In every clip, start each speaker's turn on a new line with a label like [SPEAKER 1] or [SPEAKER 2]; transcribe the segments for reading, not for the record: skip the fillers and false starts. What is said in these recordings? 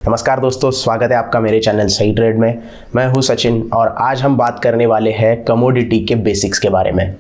[SPEAKER 1] नमस्कार दोस्तों, स्वागत है आपका मेरे चैनल सही ट्रेड में। मैं हूं सचिन और आज हम बात करने वाले हैं कमोडिटी के बेसिक्स के बारे में।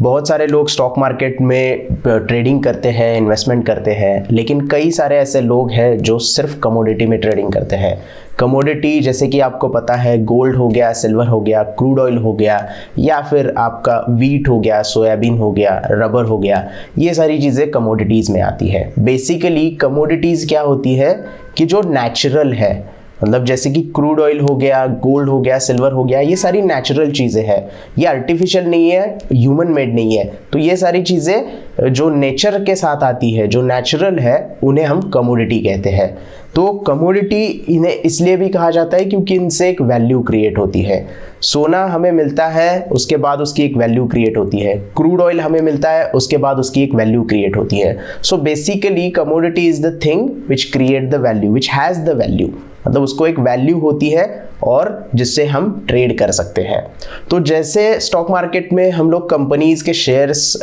[SPEAKER 1] बहुत सारे लोग स्टॉक मार्केट में ट्रेडिंग करते हैं, इन्वेस्टमेंट करते हैं, लेकिन कई सारे ऐसे लोग हैं जो सिर्फ कमोडिटी में ट्रेडिंग करते हैं। कमोडिटी जैसे कि आपको पता है, गोल्ड हो गया, सिल्वर हो गया, क्रूड ऑयल हो गया, या फिर आपका वीट हो गया, सोयाबीन हो गया, रबर हो गया, ये सारी चीज़ें कमोडिटीज़ में आती है। बेसिकली कमोडिटीज़ क्या होती है कि जो नेचुरल है, मतलब जैसे कि क्रूड ऑयल हो गया, गोल्ड हो गया, सिल्वर हो गया, ये सारी नेचुरल चीज़ें हैं, ये आर्टिफिशियल नहीं है, ह्यूमन मेड नहीं है। तो ये सारी चीज़ें जो नेचर के साथ आती है, जो नेचुरल है, उन्हें हम कमोडिटी कहते हैं। तो कमोडिटी इन्हें इसलिए भी कहा जाता है क्योंकि इनसे एक वैल्यू क्रिएट होती है। सोना हमें मिलता है, उसके बाद उसकी एक वैल्यू क्रिएट होती है। क्रूड ऑयल हमें मिलता है, उसके बाद उसकी एक वैल्यू क्रिएट होती है। So basically commodity is the thing which create the value, which has the value, मतलब उसको एक वैल्यू होती है और जिससे हम ट्रेड कर सकते हैं। तो जैसे स्टॉक मार्केट में हम लोग कंपनीज के शेयर्स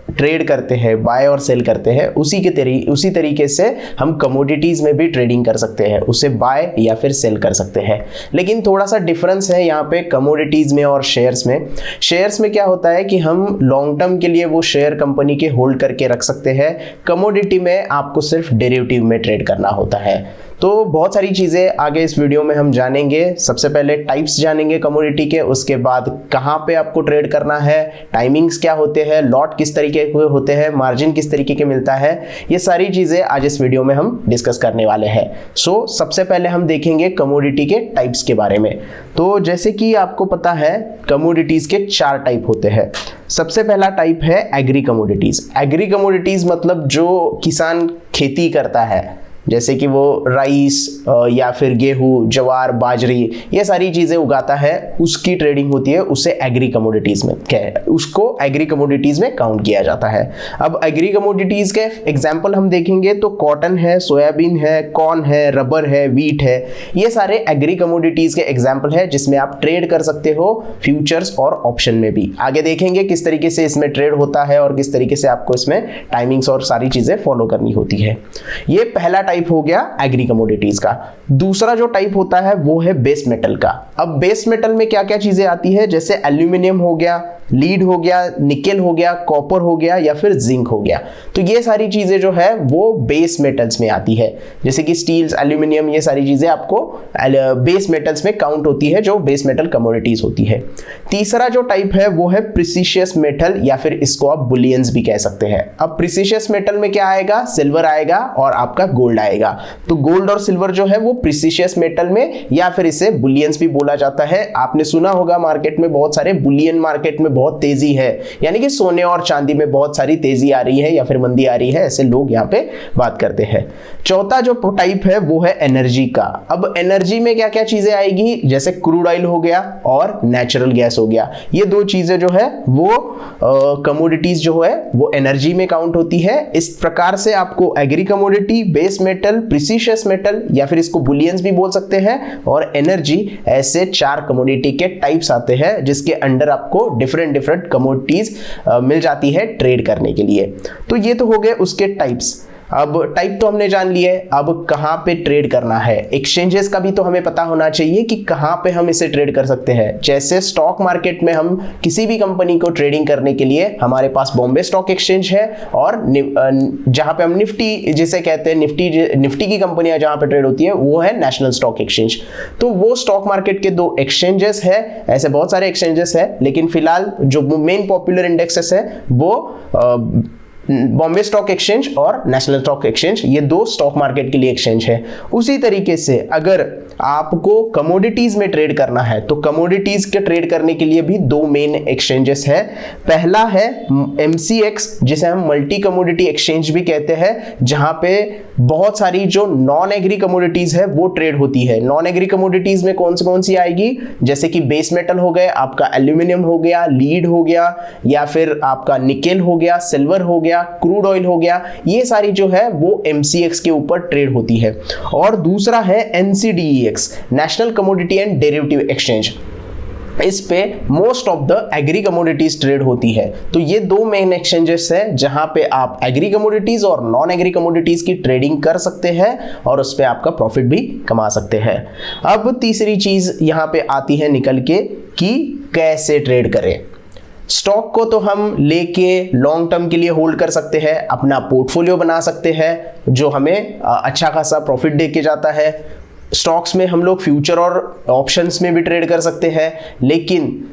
[SPEAKER 1] ट्रेड करते हैं, बाय और सेल करते हैं, उसी तरीके से हम कमोडिटीज में भी ट्रेडिंग कर सकते हैं, उसे बाय या फिर सेल कर सकते हैं। लेकिन थोड़ा सा डिफरेंस है यहाँ पे कमोडिटीज में और शेयर्स में। शेयर्स में क्या होता है कि हम लॉन्ग टर्म के लिए वो शेयर कंपनी के होल्ड करके रख सकते हैं। कमोडिटी में आपको सिर्फ डेरिवेटिव में ट्रेड करना होता है। तो बहुत सारी चीज़ें आगे इस वीडियो में हम जानेंगे। सबसे पहले टाइप्स जानेंगे कमोडिटी के, उसके बाद कहाँ पे आपको ट्रेड करना है, टाइमिंग्स क्या होते हैं, लॉट किस तरीके के होते हैं, मार्जिन किस तरीके के मिलता है, ये सारी चीज़ें आज इस वीडियो में हम डिस्कस करने वाले हैं। सो सबसे पहले हम देखेंगे कमोडिटी के टाइप्स के बारे में। तो जैसे कि आपको पता है, कमोडिटीज़ के 4 टाइप होते हैं। सबसे पहला टाइप है एग्री कमोडिटीज़। एग्री कमोडिटीज़ मतलब जो किसान खेती करता है, जैसे कि वो राइस या फिर गेहूं, ज्वार, बाजरी, ये सारी चीज़ें उगाता है, उसकी ट्रेडिंग होती है, उसे एग्री कमोडिटीज़ में उसको एग्री कमोडिटीज़ में काउंट किया जाता है। अब एग्री कमोडिटीज़ के एग्जांपल हम देखेंगे तो कॉटन है, सोयाबीन है, कॉर्न है, रबर है, वीट है, ये सारे एग्री कमोडिटीज़ के एग्जाम्पल है जिसमें आप ट्रेड कर सकते हो फ्यूचर्स और ऑप्शन में भी। आगे देखेंगे किस तरीके से इसमें ट्रेड होता है और किस तरीके से आपको इसमें टाइमिंग्स और सारी चीज़ें फॉलो करनी होती है। ये पहला टाइप हो गया एग्री कमोडिटीज का। दूसरा जो टाइप होता है वो है बेस मेटल का। अब बेस मेटल में क्या क्या चीजें आती है, जैसे एल्यूमिनियम हो गया, लीड हो गया, निकेल हो गया, कॉपर हो गया, या फिर जिंक हो गया। तो ये सारी चीजें जो है वो बेस मेटल्स में आती है, जैसे कि स्टील्स, एल्यूमिनियम, ये सारी चीजें आपको बेस मेटल्स में काउंट होती है, जो बेस मेटल कमोडिटीज होती है। तीसरा जो टाइप है वो है प्रीसियस मेटल, या फिर इसको आप बुलियंस भी कह सकते हैं। अब प्रीसियस मेटल में क्या आएगा, सिल्वर आएगा और आपका गोल्ड आएगा। तो गोल्ड और सिल्वर जो है वो प्रीसियस मेटल में, या फिर इसे बुलियंस भी बोला जाता है। आपने सुना होगा मार्केट में बहुत सारे बुलियन, मार्केट में बहुत तेजी है, यानी कि सोने और चांदी में बहुत सारी तेजी आ रही है या फिर मंदी आ रही है, ऐसे लोग यहाँ पे बात करते हैं। चौथा जो टाइप है वो है एनर्जी का। अब एनर्जी में क्या क्या चीजें आएगी, जैसे क्रूड ऑयल हो गया और नेचुरल गैस हो गया। ये 2 चीजें जो है वो कमोडिटीज जो है वो एनर्जी में काउंट होती है। इस प्रकार से आपको agree commodity, base metal, precious metal, या फिर इसको बुलियंस भी बोल सकते हैं, और एनर्जी, ऐसे 4 कमोडिटी के टाइप्स आते हैं जिसके अंडर आपको डिफरेंट कमोडिटीज मिल जाती है ट्रेड करने के लिए। तो ये तो हो गए उसके टाइप्स। अब टाइप तो हमने जान लिए, अब कहाँ पे ट्रेड करना है। एक्सचेंजेस का भी तो हमें पता होना चाहिए कि कहाँ पे हम इसे ट्रेड कर सकते हैं। जैसे स्टॉक मार्केट में हम किसी भी कंपनी को ट्रेडिंग करने के लिए हमारे पास बॉम्बे स्टॉक एक्सचेंज है, और जहाँ पे हम निफ्टी जिसे कहते हैं, निफ्टी की कंपनियां जहाँ पे ट्रेड होती है वो है नेशनल स्टॉक एक्सचेंज। तो वो स्टॉक मार्केट के 2 एक्सचेंजेस है। ऐसे बहुत सारे एक्सचेंजेस है, लेकिन फिलहाल जो मेन पॉपुलर इंडेक्सेस है वो बॉम्बे स्टॉक एक्सचेंज और नेशनल स्टॉक एक्सचेंज, ये 2 स्टॉक मार्केट के लिए एक्सचेंज है। उसी तरीके से अगर आपको कमोडिटीज में ट्रेड करना है तो कमोडिटीज के ट्रेड करने के लिए भी 2 मेन एक्सचेंजेस है। पहला है MCX, जिसे हम मल्टी कमोडिटी एक्सचेंज भी कहते हैं, जहां पे बहुत सारी जो नॉन एग्री कमोडिटीज है वो ट्रेड होती है। नॉन एग्री कमोडिटीज में कौन सी आएगी, जैसे कि बेस मेटल हो गए, आपका एल्यूमिनियम हो गया, लीड हो गया, या फिर आपका निकेल हो गया, सिल्वर हो गया, क्रूड ऑयल हो गया, ये सारी जो है वो MCX के ऊपर ट्रेड होती है। और दूसरा है NCDEX, national commodity and derivative exchange. इस पे most of the agree commodities trade होती है। तो ये दो मेन एक्सचेंजेस है जहां पे आप एग्री कमोडिटीज और नॉन एग्री कमोडिटीज की ट्रेडिंग कर सकते हैं और उस पे आपका प्रॉफिट भी कमा सकते हैं। अब तीसरी चीज यहां पे आती है निकल के कि कैसे ट्रेड करें। स्टॉक को तो हम लेके लॉन्ग टर्म के लिए होल्ड कर सकते हैं, अपना पोर्टफोलियो बना सकते हैं जो हमें अच्छा खासा प्रॉफिट दे के जाता है। स्टॉक्स में हम लोग फ्यूचर और ऑप्शंस में भी ट्रेड कर सकते हैं, लेकिन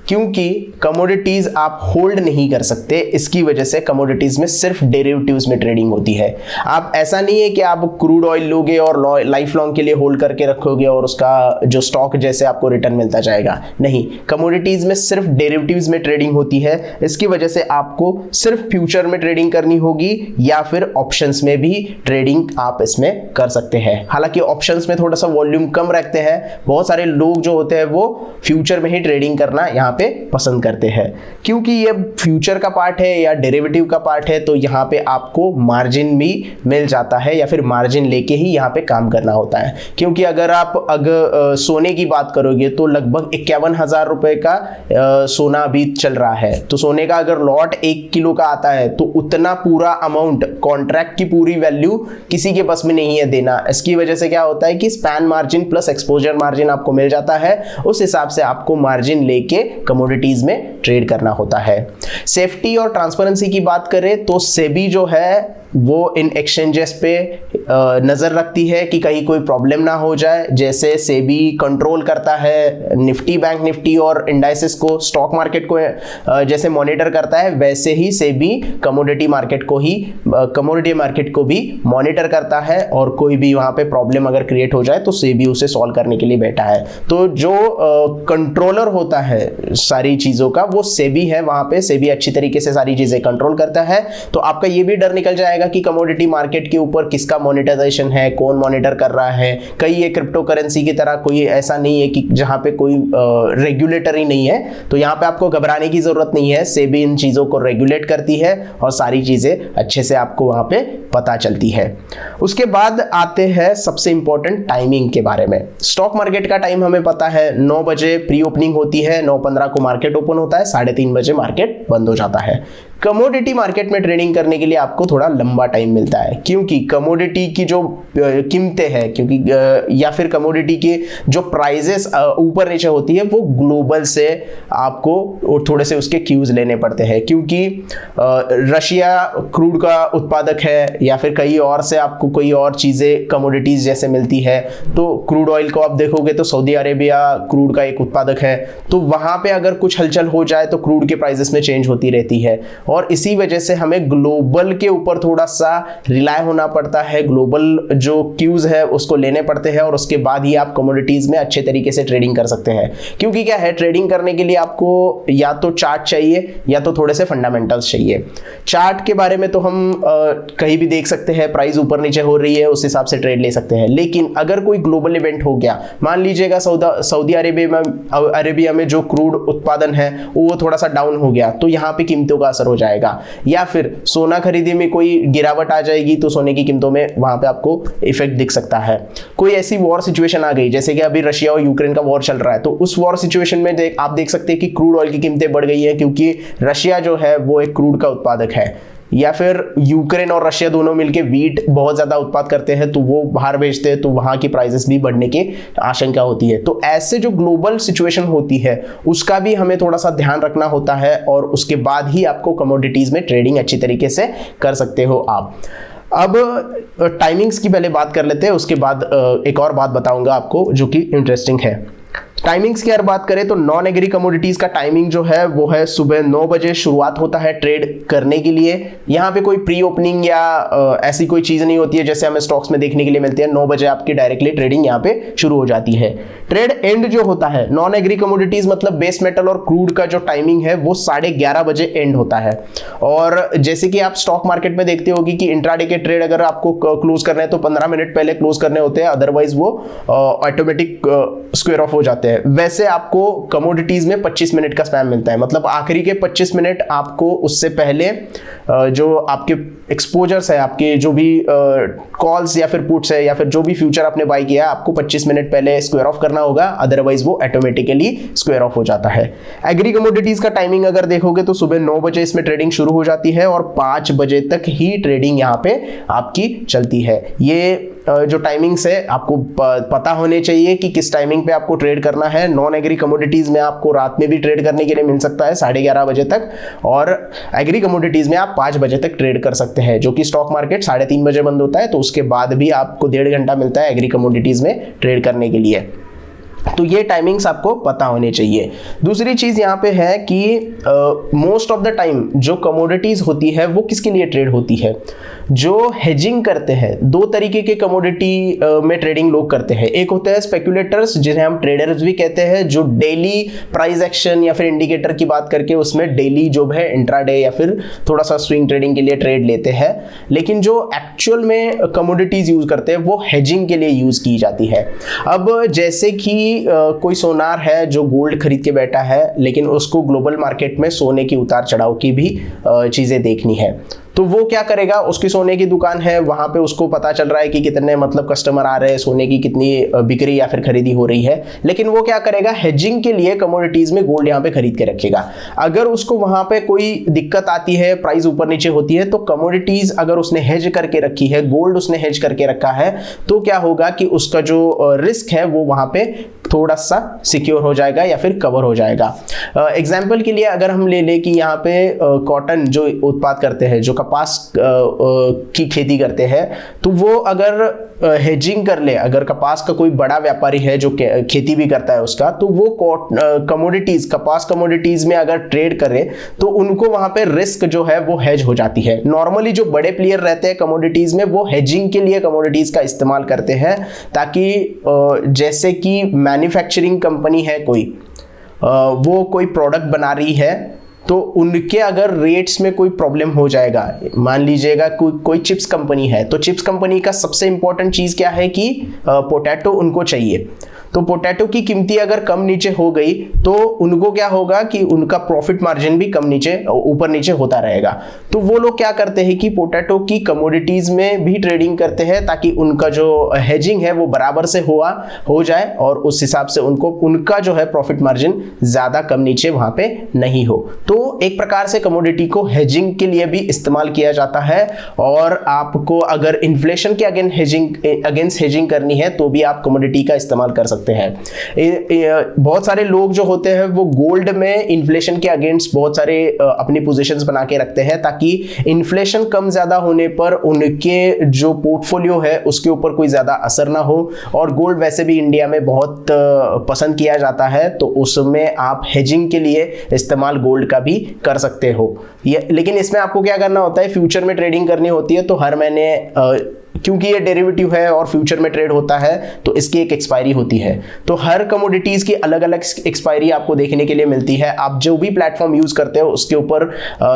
[SPEAKER 1] क्योंकि कमोडिटीज आप होल्ड नहीं कर सकते, इसकी वजह से कमोडिटीज में सिर्फ डेरिवेटिव्स में ट्रेडिंग होती है। आप ऐसा नहीं है कि आप क्रूड ऑयल लोगे और लाइफ लॉन्ग के लिए होल्ड करके रखोगे और उसका जो स्टॉक जैसे आपको रिटर्न मिलता जाएगा, नहीं, कमोडिटीज में सिर्फ डेरिवेटिव्स में ट्रेडिंग होती है। इसकी वजह से आपको सिर्फ फ्यूचर में ट्रेडिंग करनी होगी या फिर ऑप्शंस में भी ट्रेडिंग आप इसमें कर सकते हैं। हालांकि ऑप्शंस में थोड़ा सा वॉल्यूम कम रखते हैं, बहुत सारे लोग जो होते हैं वो फ्यूचर में ही ट्रेडिंग करना यहाँ पे पसंद करते हैं। क्योंकि ये फ्यूचर का पार्ट है या डेरिवेटिव का पार्ट है तो यहाँ पे आपको मार्जिन भी मिल जाता है या फिर मार्जिन लेके ही यहाँ पे काम करना होता है। क्योंकि अगर आप सोने की बात करोगे तो लगभग 51,000 रुपए का सोना अभी चल रहा है। तो सोने का अगर लॉट 1 किलो का आता है तो उतना पूरा अमाउंट, कॉन्ट्रैक्ट की पूरी वैल्यू किसी के बस में नहीं है देना। इसकी वजह से क्या होता है कि span margin plus exposure margin आपको मिल जाता है, उस हिसाब से आपको मार्जिन लेके कमोडिटीज में ट्रेड करना होता है। सेफ्टी और ट्रांसपेरेंसी की बात करें तो सेबी जो है वो इन एक्सचेंजेस पे नज़र रखती है कि कहीं कोई प्रॉब्लम ना हो जाए। जैसे सेबी कंट्रोल करता है निफ्टी, बैंक निफ्टी और इंडाइसेस को, स्टॉक मार्केट को जैसे मॉनिटर करता है, वैसे ही सेबी कमोडिटी मार्केट को भी मॉनिटर करता है। और कोई भी वहाँ पे प्रॉब्लम अगर क्रिएट हो जाए तो सेबी उसे सॉल्व करने के लिए बैठा है। तो जो कंट्रोलर होता है सारी चीज़ों का वो सेबी है। वहाँ पे सेबी अच्छी तरीके से सारी चीज़ें कंट्रोल करता है। तो आपका ये भी डर निकल जाएगा कि कमोडिटी मार्केट के ऊपर किसका मॉनिटराइजेशन है, कौन मॉनिटर कर रहा है। कई ये क्रिप्टो करेंसी की तरह कोई ऐसा नहीं है कि जहां पे कोई रेगुलेटर ही नहीं है, तो यहां पे आपको घबराने की जरूरत नहीं है। सेबी इन चीजों को रेगुलेट करती है और सारी चीजें अच्छे से आपको वहां पे पता चलती है। उसके बाद आते हैं सबसे इंपॉर्टेंट टाइमिंग के बारे में। स्टॉक मार्केट का टाइम हमें पता है, 9 बजे प्री ओपनिंग होती है, 9:15 को मार्केट ओपन होता है, 3:30 बजे मार्केट बंद हो जाता है। कमोडिटी मार्केट में ट्रेडिंग करने के लिए आपको थोड़ा लंबा टाइम मिलता है, क्योंकि कमोडिटी की जो कीमतें हैं, क्योंकि या फिर कमोडिटी के जो प्राइजेस ऊपर नीचे होती है वो ग्लोबल से आपको थोड़े से उसके क्यूज लेने पड़ते हैं। क्योंकि रशिया क्रूड का उत्पादक है या फिर कहीं और से आपको कोई और चीज़ें कमोडिटीज जैसे मिलती है। तो क्रूड ऑयल को आप देखोगे तो सऊदी अरेबिया क्रूड का एक उत्पादक है, तो वहाँ पे अगर कुछ हलचल हो जाए तो क्रूड के प्राइजेस में चेंज होती रहती है। और इसी वजह से हमें ग्लोबल के ऊपर थोड़ा सा रिलाय होना पड़ता है, ग्लोबल जो क्यूज है उसको लेने पड़ते हैं और उसके बाद ही आप कमोडिटीज में अच्छे तरीके से ट्रेडिंग कर सकते हैं। क्योंकि क्या है, ट्रेडिंग करने के लिए आपको या तो चार्ट चाहिए या तो थोड़े से फंडामेंटल्स चाहिए। चार्ट के बारे में तो हम कहीं भी देख सकते हैं, प्राइस ऊपर नीचे हो रही है उस हिसाब से ट्रेड ले सकते हैं। लेकिन अगर कोई ग्लोबल इवेंट हो गया, मान लीजिएगा सऊदी अरेबिया में जो क्रूड उत्पादन है वो थोड़ा सा डाउन हो गया, तो यहाँ पे कीमतों का असर हो जाएगा। या फिर सोना खरीदे में कोई गिरावट आ जाएगी तो सोने की कीमतों में वहां पे आपको इफेक्ट दिख सकता है। कोई ऐसी वॉर सिचुएशन आ गई, जैसे कि अभी रशिया और यूक्रेन का वॉर चल रहा है, तो उस वॉर सिचुएशन में आप देख सकते हैं कि क्रूड ऑयल की कीमतें बढ़ गई है, क्योंकि रशिया जो है वो एक क्रूड का उत्पादक है। या फिर यूक्रेन और रशिया दोनों मिलकर वीट बहुत ज़्यादा उत्पाद करते हैं, तो वो बाहर बेचते हैं, तो वहाँ की प्राइसेस भी बढ़ने की आशंका होती है। तो ऐसे जो ग्लोबल सिचुएशन होती है उसका भी हमें थोड़ा सा ध्यान रखना होता है और उसके बाद ही आपको कमोडिटीज़ में ट्रेडिंग अच्छी तरीके से कर सकते हो आप। अब टाइमिंग्स की पहले बात कर लेते हैं, उसके बाद एक और बात बताऊंगा आपको जो कि इंटरेस्टिंग है। टाइमिंग्स की अगर बात करें तो नॉन एग्री कमोडिटीज का टाइमिंग जो है वो है सुबह 9 बजे शुरुआत होता है ट्रेड करने के लिए। यहाँ पे कोई प्री ओपनिंग या ऐसी कोई चीज नहीं होती है जैसे हमें स्टॉक्स में देखने के लिए मिलती है। 9 बजे आपकी डायरेक्टली ट्रेडिंग यहाँ पे शुरू हो जाती है। ट्रेड एंड जो होता है नॉन एग्री कमोडिटीज मतलब बेस मेटल और क्रूड का जो टाइमिंग है वो 11:30 बजे एंड होता है। और जैसे कि आप स्टॉक मार्केट में देखते होगी कि इंट्राडे के ट्रेड अगर आपको क्लोज करना है तो 15 मिनट पहले क्लोज करने होते हैं, अदरवाइज वो ऑटोमेटिक स्क्वायर ऑफ हो जाते हैं। जाते हैं, वैसे आपको कमोडिटीज में 25 मिनट का स्पैम मिलता है। मतलब आखिरी के 25 मिनट आपको उससे पहले जो आपके एक्सपोजर्स है, आपके जो भी कॉल्स या फिर पुट्स है या फिर जो भी फ्यूचर आपने बाय किया है, आपको 25 मिनट पहले स्क्वायर ऑफ करना होगा, अदरवाइज वो ऑटोमेटिकली स्क्वायर ऑफ हो जाता है। एग्री कमोडिटीज का टाइमिंग अगर देखोगे तो सुबह 9 बजे इसमें ट्रेडिंग शुरू हो जाती है और 5 बजे तक ही ट्रेडिंग यहाँ पे आपकी चलती है। ये जो टाइमिंग्स है आपको पता होने चाहिए कि किस टाइमिंग पे आपको ट्रेड करना है। नॉन एग्री कमोडिटीज में आपको रात में भी ट्रेड करने के लिए मिल सकता है 11:30 बजे तक, और एग्री कमोडिटीज में आप 5 बजे तक ट्रेड कर सकते हैं, जो कि स्टॉक मार्केट 3:30 बजे बंद होता है, तो उसके बाद भी आपको 1.5 घंटा मिलता है एग्री कमोडिटीज में ट्रेड करने के लिए। तो ये टाइमिंग्स आपको पता होने चाहिए। दूसरी चीज यहाँ पे है कि मोस्ट ऑफ द टाइम जो कमोडिटीज होती है वो किसके लिए ट्रेड होती है? जो हेजिंग करते हैं। 2 तरीके के कमोडिटी में ट्रेडिंग लोग करते हैं। एक होते हैं स्पेक्युलेटर्स, जिन्हें हम ट्रेडर्स भी कहते हैं, जो डेली प्राइस एक्शन या फिर इंडिकेटर की बात करके उसमें डेली जो है इंट्राडे या फिर थोड़ा सा स्विंग ट्रेडिंग के लिए ट्रेड लेते हैं। लेकिन जो एक्चुअल में कमोडिटीज यूज करते हैं वो हेजिंग के लिए यूज की जाती है। अब जैसे कि कोई सोनार है जो गोल्ड खरीद के बैठा है, लेकिन उसको ग्लोबल मार्केट में सोने की उतार चढ़ाव की भी चीजें देखनी है, तो वो क्या करेगा? उसकी सोने की दुकान है, वहां पे उसको पता चल रहा है कि कितने मतलब कस्टमर आ रहे हैं, सोने की कितनी बिक्री या फिर खरीदी हो रही है, लेकिन वो क्या करेगा? हेजिंग के लिए कमोडिटीज में गोल्ड यहाँ पे खरीद के रखेगा। अगर उसको वहां पे कोई दिक्कत आती है, प्राइस ऊपर नीचे होती है, तो कमोडिटीज अगर उसने हेज करके रखी है, गोल्ड उसने हेज करके रखा है, तो क्या होगा कि उसका जो रिस्क है वो वहां पे थोड़ा सा सिक्योर हो जाएगा या फिर कवर हो जाएगा। एग्जाम्पल के लिए अगर हम ले लें कि यहाँ पे कॉटन जो उत्पाद करते हैं, जो कपास की खेती करते हैं, तो वो अगर हेजिंग कर ले, अगर कपास का कोई बड़ा व्यापारी है जो खेती भी करता है उसका, तो वो कमोडिटीज, कपास कमोडिटीज में अगर ट्रेड करे तो उनको वहां पे रिस्क जो है वो हेज हो जाती है। नॉर्मली जो बड़े प्लेयर रहते हैं कमोडिटीज में, वो हेजिंग के लिए कमोडिटीज का इस्तेमाल करते हैं, ताकि जैसे कि मैन्युफैक्चरिंग कंपनी है कोई, वो कोई प्रोडक्ट बना रही है, तो उनके अगर रेट्स में कोई प्रॉब्लम हो जाएगा, मान लीजिएगा कोई चिप्स कंपनी है, तो चिप्स कंपनी का सबसे इंपॉर्टेंट चीज क्या है कि पोटैटो उनको चाहिए। तो पोटैटो की कीमती अगर कम नीचे हो गई तो उनको क्या होगा कि उनका प्रॉफिट मार्जिन भी कम नीचे ऊपर नीचे होता रहेगा। तो वो लोग क्या करते हैं कि पोटैटो की कमोडिटीज में भी ट्रेडिंग करते हैं, ताकि उनका जो हेजिंग है वो बराबर से हो जाए और उस हिसाब से उनका जो है प्रॉफिट मार्जिन ज्यादा कम नीचे वहां पे नहीं हो। तो एक प्रकार से कमोडिटी को हेजिंग के लिए भी इस्तेमाल किया जाता है, और आपको अगर इन्फ्लेशन के अगेंस्ट हेजिंग करनी है तो भी आप कमोडिटी का इस्तेमाल कर सकते हैं। बहुत सारे लोग जो होते हैं वो गोल्ड में इन्फ्लेशन के अगेंस्ट बहुत सारे अपनी पोजीशंस बना के रखते हैं, ताकि इन्फ्लेशन कम ज्यादा होने पर उनके जो पोर्टफोलियो है उसके ऊपर कोई ज्यादा असर ना हो। और गोल्ड वैसे भी इंडिया में बहुत पसंद किया जाता है, तो उसमें आप हेजिंग के लिए इस्तेमाल गोल्ड का भी कर सकते हो। लेकिन इसमें आपको क्या करना होता है, फ्यूचर में ट्रेडिंग करनी होती है, तो हर महीने क्योंकि ये डेरिवेटिव है और फ्यूचर में ट्रेड होता है, तो इसकी एक एक्सपायरी होती है। तो हर कमोडिटीज की अलग अलग एक्सपायरी आपको देखने के लिए मिलती है। आप जो भी प्लेटफॉर्म यूज करते हो उसके ऊपर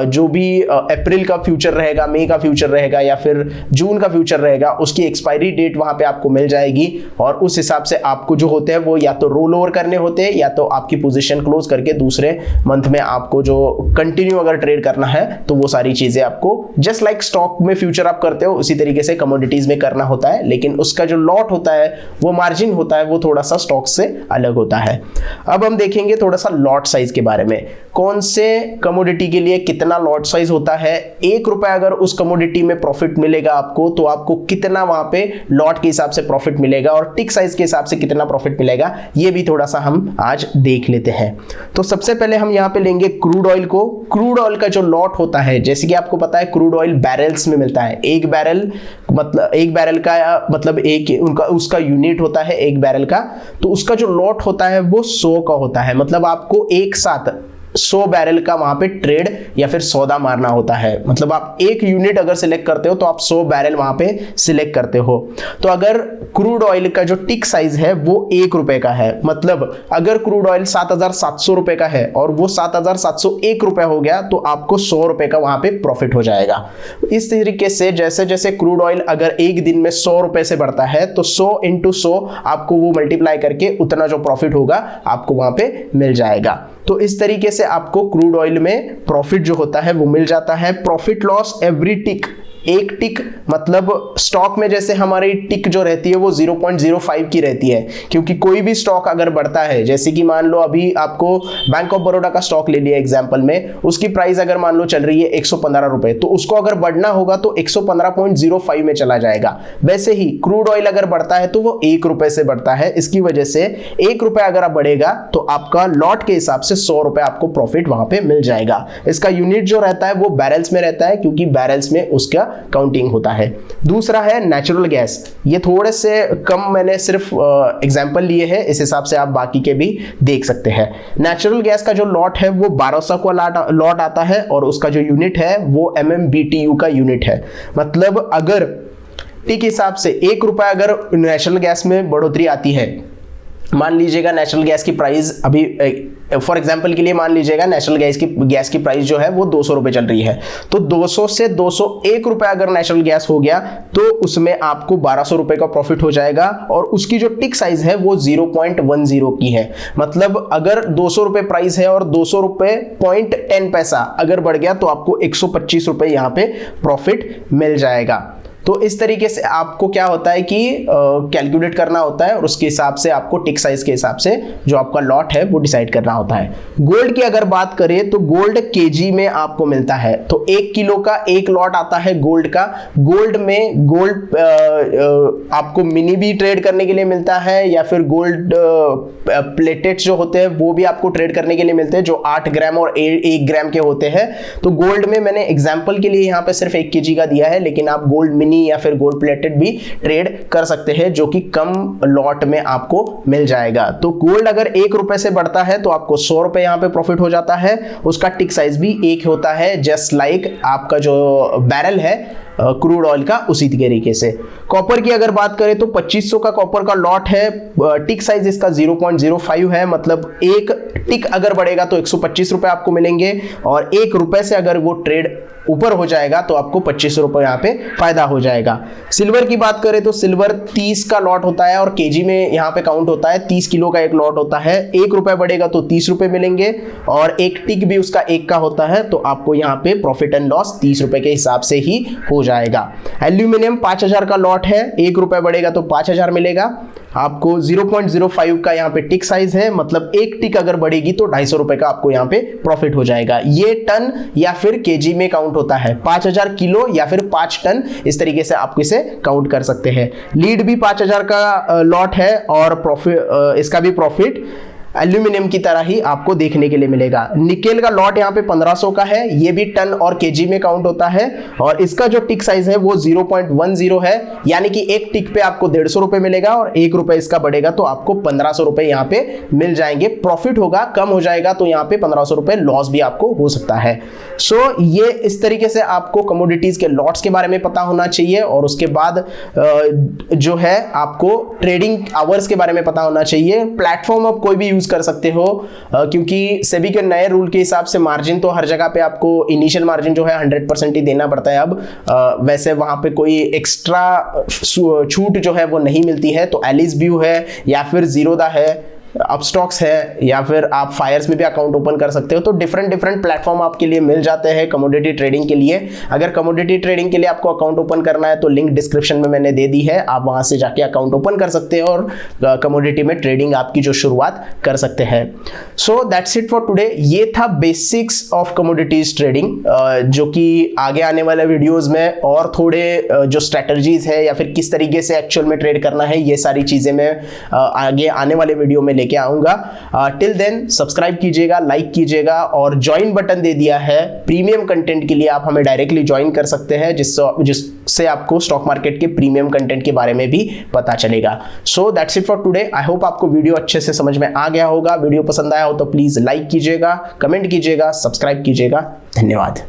[SPEAKER 1] जो भी अप्रैल का फ्यूचर रहेगा, मई का फ्यूचर रहेगा या फिर जून का फ्यूचर रहेगा, उसकी एक्सपायरी डेट वहां पे आपको मिल जाएगी, और उस हिसाब से आपको जो होते हैं वो या तो रोल ओवर करने होते हैं, या तो आपकी पोजिशन क्लोज करके दूसरे मंथ में आपको जो कंटिन्यू अगर ट्रेड करना है, तो वो सारी चीजें आपको जस्ट लाइक स्टॉक में फ्यूचर आप करते हो उसी तरीके से कमोडिटीज में करना होता है। लेकिन उसका जो लॉट होता है, वो मार्जिन होता है, वो थोड़ा सा स्टॉक से अलग होता है। अब हम देखेंगे थोड़ा सा लॉट साइज के बारे में, कौन से कमोडिटी के लिए कितना लॉट साइज होता है। 1 रुपया अगर उस कमोडिटी में प्रॉफिट मिलेगा आपको, तो आपको कितना वहां पे लॉट के हिसाब से प्रॉफिट मिलेगा, और टिक साइज के हिसाब से कितना प्रॉफिट मिलेगा, ये भी थोड़ा सा हम आज देख लेते हैं। तो सबसे पहले हम यहां पे लेंगे क्रूड ऑयल को। क्रूड ऑयल का जो लॉट होता है, जैसे कि आपको पता है क्रूड ऑयल बैरल्स में मिलता है। एक बैरल का मतलब उसका यूनिट होता है 1 बैरल का, तो उसका जो लॉट होता है वो 100 का होता है। मतलब आपको एक साथ 100 बैरल का वहां पे ट्रेड या फिर सौदा मारना होता है। मतलब आप एक यूनिट अगर सिलेक्ट करते हो तो आप 100 बैरल वहां पे सिलेक्ट करते हो। तो अगर क्रूड ऑयल का जो टिक साइज है वो 1 रुपए का है, मतलब अगर क्रूड ऑयल 7,700 रुपए का है और वो 7,701 रुपए हो गया तो आपको 100 रुपए का वहां पे प्रॉफिट हो जाएगा। इस तरीके से जैसे जैसे क्रूड ऑयल अगर एक दिन में 100 रुपए से बढ़ता है तो 100 × 100 आपको वो मल्टीप्लाई करके उतना जो प्रॉफिट होगा आपको वहां पे मिल जाएगा। तो इस तरीके से आपको क्रूड ऑयल में प्रॉफिट जो होता है वो मिल जाता है। प्रॉफिट लॉस एवरी टिक, एक टिक मतलब स्टॉक में जैसे हमारी टिक जो रहती है वो 0.05 की रहती है, क्योंकि कोई भी स्टॉक अगर बढ़ता है, जैसे कि मान लो अभी आपको बैंक ऑफ बड़ौदा का स्टॉक ले लिया एग्जांपल में, उसकी प्राइस अगर मान लो चल रही है 115 रुपए, तो उसको अगर बढ़ना होगा तो 115.05 में चला जाएगा। वैसे ही क्रूड ऑयल अगर बढ़ता है तो वो 1 रुपए से बढ़ता है। इसकी वजह से 1 रुपए अगर आप बढ़ेगा तो आपका लॉट के हिसाब से 100 रुपए आपको प्रॉफिट वहां पे मिल जाएगा। इसका यूनिट जो रहता है वो बैरल्स में रहता है, क्योंकि बैरल्स में उसका काउंटिंग होता है। दूसरा है नेचुरल गैस। ये थोड़े से कम मैंने सिर्फ एग्जांपल लिए हैं, इस हिसाब से आप बाकी के भी देख सकते हैं। नेचुरल गैस का जो लॉट है वो 1200 का लॉट आता है और उसका जो यूनिट है वो MMBTU का यूनिट है। मतलब अगर टिक हिसाब से 1 रुपया अगर नेचुरल गैस में बढ़ोतरी आती है, मान लीजिएगा नेचुरल गैस की प्राइस अभी फॉर एग्जांपल के लिए मान लीजिएगा नेचुरल गैस की प्राइस जो है वो 200 रुपए चल रही है, तो 200 से 201 रुपए अगर नेचुरल गैस हो गया तो उसमें आपको 1200 रुपए का प्रॉफिट हो जाएगा। और उसकी जो टिक साइज है वो 0.10 की है। मतलब अगर 200 रुपए प्राइस है और 200 रुपए 0.10 पैसा अगर बढ़ गया तो आपको 125 रुपए यहाँ पे प्रॉफिट मिल जाएगा। तो इस तरीके से आपको क्या होता है कि कैलकुलेट करना होता है और उसके हिसाब से आपको टिक साइज के हिसाब से जो आपका लॉट है वो डिसाइड करना होता है। गोल्ड की अगर बात करें तो गोल्ड केजी में आपको मिलता है, तो 1 किलो का एक लॉट आता है गोल्ड का। गोल्ड में गोल्ड आपको मिनी भी ट्रेड करने के लिए मिलता है या फिर गोल्ड प्लेटेड जो होते हैं वो भी आपको ट्रेड करने के लिए मिलते हैं, जो 8 ग्राम और 1 ग्राम के होते हैं। तो गोल्ड में मैंने एग्जाम्पल के लिए यहाँ पे सिर्फ 1 केजी का दिया है, लेकिन आप गोल्ड मिनी या फिर गोल्ड प्लेटेड भी ट्रेड कर सकते हैं, जो कि कम लॉट में आपको मिल जाएगा। तो गोल्ड अगर 1 रुपए से बढ़ता है तो आपको 100 रुपए यहाँ पे प्रॉफिट हो जाता है। उसका टिक साइज भी 1 होता है, जस्ट लाइक आपका जो बैरल है क्रूड ऑयल का, उसी तरीके से। कॉपर की अगर बात करें तो 2500 का कॉपर का लॉट है, टिक साइज इसका 0.05 है। मतलब एक टिक अगर बढ़ेगा तो 125 रुपए आपको मिलेंगे और 1 रुपए से अगर वो ट्रेड ऊपर हो जाएगा तो आपको 25 रुपए यहाँ पे फायदा हो जाएगा। सिल्वर की बात करें तो सिल्वर 30 का लॉट होता है और केजी में यहाँ पे काउंट होता है। 30 किलो का एक लॉट होता है, 1 रुपए बढ़ेगा तो 30 रुपए मिलेंगे और एक टिक भी उसका 1 का होता है, तो आपको यहाँ पे प्रॉफिट एंड लॉस 30 रुपए के हिसाब से ही हो जाएगा। एल्यूमिनियम 5000 का लॉट है, 1 रुपए बढ़ेगा तो 5000 मिलेगा आपको। 0.05 का यहाँ पे टिक साइज है, मतलब एक टिक अगर बढ़ेगी तो 250 रुपए का आपको यहाँ पे प्रॉफिट हो जाएगा। ये टन या फिर केजी में काउंट होता है, 5000 किलो या फिर 5 टन, इस तरीके से आप इसे काउंट कर सकते हैं। लीड भी 5000 का लॉट है और प्रॉफिट इसका भी प्रॉफिट एल्यूमिनियम की तरह ही आपको देखने के लिए मिलेगा। निकेल का लॉट यहाँ पे 1500 का है, ये भी टन और केजी में काउंट होता है और इसका जो टिक साइज है वो 0.10 है, यानी कि एक टिक पे आपको 150 रुपए मिलेगा और 1 रुपए इसका बढ़ेगा तो आपको 1500 रुपए यहाँ पे मिल जाएंगे। प्रॉफिट होगा, कम हो जाएगा तो यहाँ पे 1500 रुपए लॉस भी आपको हो सकता है। सो ये इस तरीके से आपको कमोडिटीज के लॉट्स के बारे में पता होना चाहिए और उसके बाद जो है आपको ट्रेडिंग आवर्स के बारे में पता होना चाहिए। प्लेटफॉर्म आप कोई भी कर सकते हो, क्योंकि सेबी के नए रूल के हिसाब से मार्जिन तो हर जगह पे आपको इनिशियल मार्जिन जो है 100% ही देना पड़ता है। अब वैसे वहां पे कोई एक्स्ट्रा छूट जो है वो नहीं मिलती है। तो एलिस व्यू है या फिर जीरोदा है, अपस्टॉक्स है या फिर आप फायर्स में भी अकाउंट ओपन कर सकते हो। तो डिफरेंट प्लेटफॉर्म आपके लिए मिल जाते हैं कमोडिटी ट्रेडिंग के लिए। अगर कमोडिटी ट्रेडिंग के लिए आपको अकाउंट ओपन करना है तो लिंक डिस्क्रिप्शन में मैंने दे दी है, आप वहां से जाके अकाउंट ओपन कर सकते हो और कमोडिटी में ट्रेडिंग आपकी जो शुरुआत कर सकते हैं। So that's it for today. ये था बेसिक्स ऑफ कमोडिटीज ट्रेडिंग, जो कि आगे आने वाले वीडियोज में और थोड़े जो स्ट्रेटजीज है या फिर किस तरीके से एक्चुअल में ट्रेड करना है, ये सारी चीजें मैं आगे आने वाले वीडियो में लेके आऊँगा। टिल देन सब्सक्राइब कीजिएगा, लाइक कीजिएगा और ज्वाइन बटन दे दिया है प्रीमियम कंटेंट के लिए। आप हमें डायरेक्टली ज्वाइन कर सकते हैं जिससे आपको स्टॉक मार्केट के प्रीमियम कंटेंट के बारे में भी पता चलेगा। So that's it for today. I hope आपको वीडियो अच्छे से समझ में आ गया होगा। वीडियो पसंद आया हो तो प्लीज लाइक कीजिएगा, कमेंट कीजिएगा, सब्सक्राइब कीजिएगा। धन्यवाद।